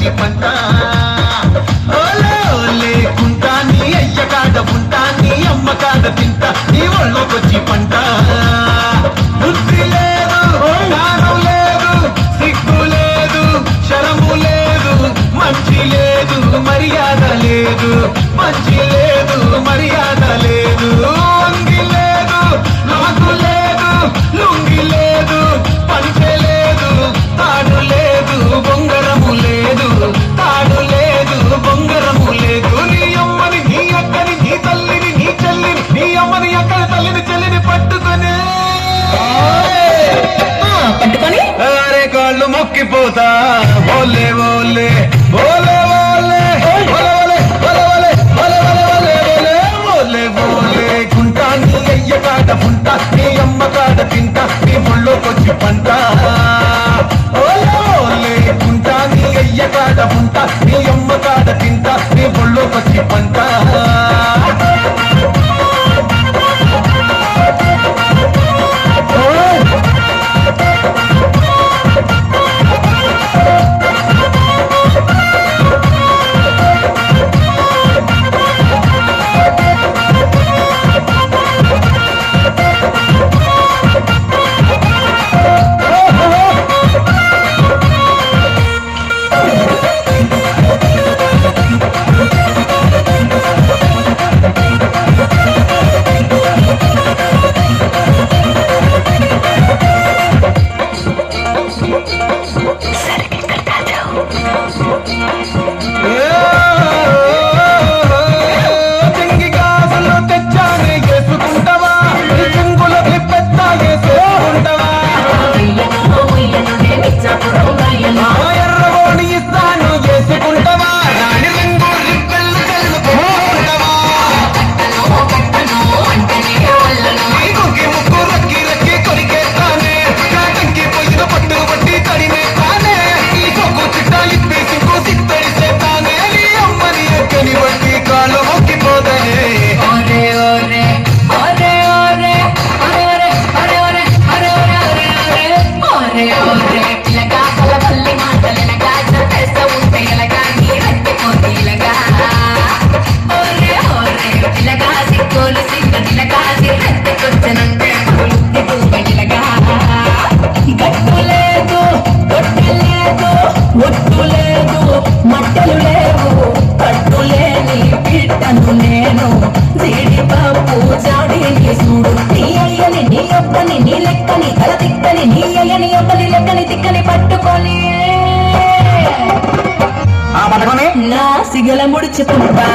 కొచ్చి పంట ఓలే ఓలే కుంటా నీ అయ్య కాడ ఉంటా నీ అమ్మ కాడ తింటా నీ ఒళ్ళోకొచ్చి పంట బుద్ధి లేదు జ్ఞానం లేదు సిగ్గు లేదు శరము లేదు మంచి లేదు మర్యాద లేదు మంచి లేదు మర్యాద లేదు అంగి లేదు నాకు లేదు లుంగి లేదు పంచె లేదు తాడు లేదు బొంగరము లేదు తాడు లేదు బొంగరము లేదు నీ అమ్మని నీ అక్కని నీ తల్లిని నీ చెల్లిని నీ అమ్మని అక్కని తల్లిని చెల్లిని పట్టుకొని అరే కాళ్ళు మొక్కిపోతా ఓలే ఓలే ఓలే ఓలే ఓలే ఓలే ఓలే ఓలే ఓలే ఓలే కుంటా నీ అయ్య కాడ ఉంటా నీ అమ్మ కాడ తింటా నీ ముళ్ళోకొచ్చి పంట ఓలే ఓలే కుంటా నీ అయ్య కాడ ఉంటా నీ అమ్మ కాడ తింటా నీ ముళ్ళోకొచ్చి పంట నేను జీడిపప్పు జాడిని చూడు నీ అయ్యని నీ ఒక్కని నీ లెక్కని తల తిక్కని నీ అయ్యని ఒక్కని లెక్కని తిక్కని పట్టుకొని నా సిగల ముడుచుకుంటా